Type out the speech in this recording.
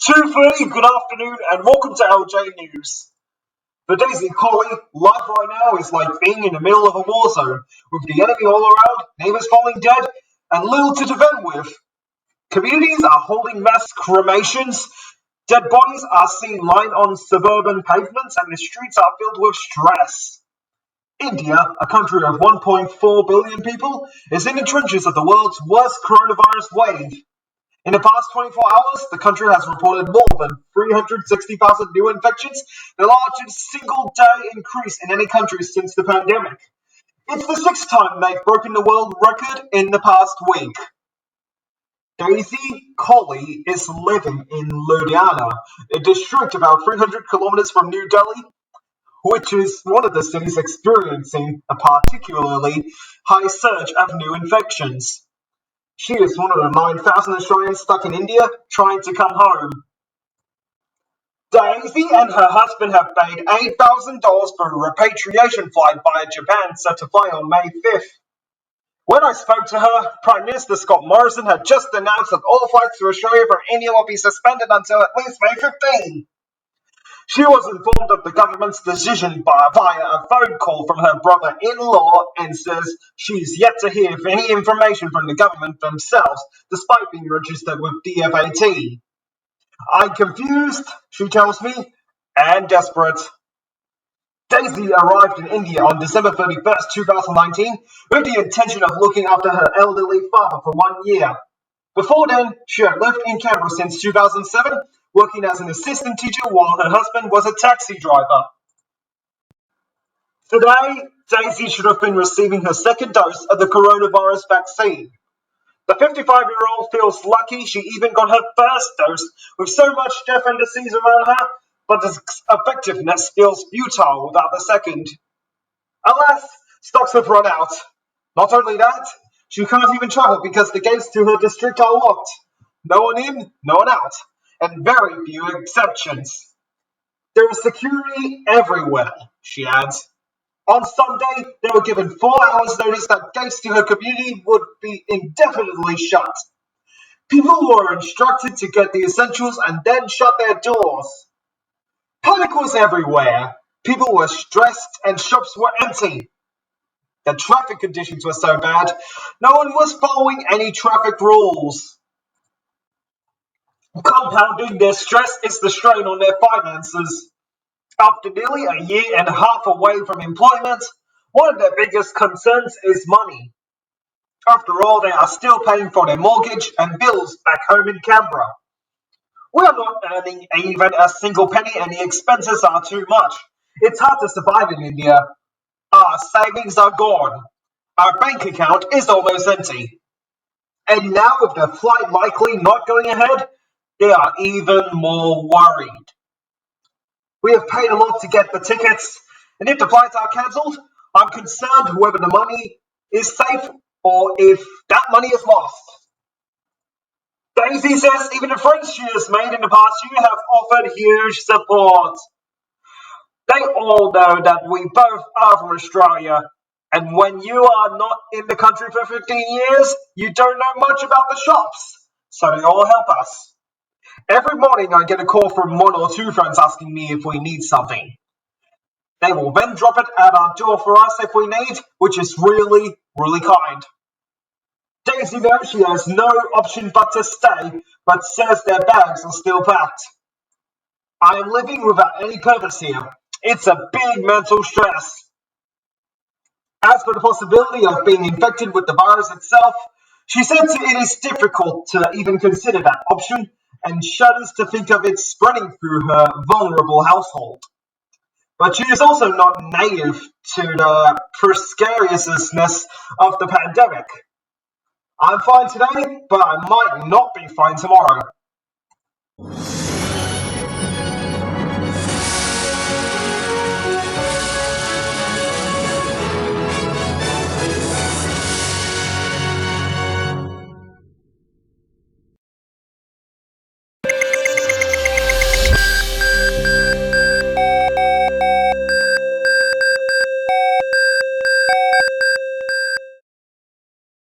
2:30, good afternoon, and welcome to LJ News. For Daisy Kohli, life right now is like being in the middle of a war zone, with the enemy all around, neighbours falling dead, and little to defend with. Communities are holding mass cremations, dead bodies are seen lying on suburban pavements, and the streets are filled with stress. India, a country of 1.4 billion people, is in the trenches of the world's worst coronavirus wave. In the past 24 hours, the country has reported more than 360,000 new infections, the largest single-day increase in any country since the pandemic. It's the sixth time they've broken the world record in the past week. Daisy Kohli is living in Ludhiana, a district about 300 kilometers from New Delhi, which is one of the cities experiencing a particularly high surge of new infections. She is one of the 9,000 Australians stuck in India trying to come home. Daisy and her husband have paid $8,000 for a repatriation flight via Japan set to fly on May 5th. When I spoke to her, Prime Minister Scott Morrison had just announced that all flights to Australia from India will be suspended until at least May 15. She was informed of the government's decision via a phone call from her brother-in-law and says she's yet to hear any information from the government themselves, despite being registered with DFAT. I'm confused, she tells me, and desperate. Daisy arrived in India on December 31st, 2019, with the intention of looking after her elderly father for 1 year. Before then, she had lived in Canberra since 2007, working as an assistant teacher while her husband was a taxi driver. Today, Daisy should have been receiving her second dose of the coronavirus vaccine. The 55-year-old feels lucky she even got her first dose, with so much death and disease around her, but its effectiveness feels futile without the second. Alas, stocks have run out. Not only that, she can't even travel because the gates to her district are locked. No one in, no one out, and very few exceptions. There is security everywhere, she adds. On Sunday, they were given 4 hours notice that gates to her community would be indefinitely shut. People were instructed to get the essentials and then shut their doors. Panic was everywhere. People were stressed and shops were empty. The traffic conditions were so bad, no one was following any traffic rules. Compounding their stress is the strain on their finances. After nearly a year and a half away from employment, one of their biggest concerns is money. After all, they are still paying for their mortgage and bills back home in Canberra. We are not earning even a single penny and the expenses are too much. It's hard to survive in India. Our savings are gone. Our bank account is almost empty. And now with the flight likely not going ahead, they are even more worried. We have paid a lot to get the tickets, and if the flights are cancelled, I'm concerned whether the money is safe or if that money is lost. Daisy says even the friends she has made in the past year have offered huge support. They all know that we both are from Australia, and when you are not in the country for 15 years, you don't know much about the shops, so they all help us. Every morning I get a call from one or two friends asking me if we need something. They will then drop it at our door for us if we need, which is really, really kind. Daisy knows she has no option but to stay, but says their bags are still packed. I am living without any purpose here. It's a big mental stress. As for the possibility of being infected with the virus itself, she says it is difficult to even consider that option and shudders to think of it spreading through her vulnerable household. But she is also not naive to the precariousness of the pandemic. I'm fine today, but I might not be fine tomorrow.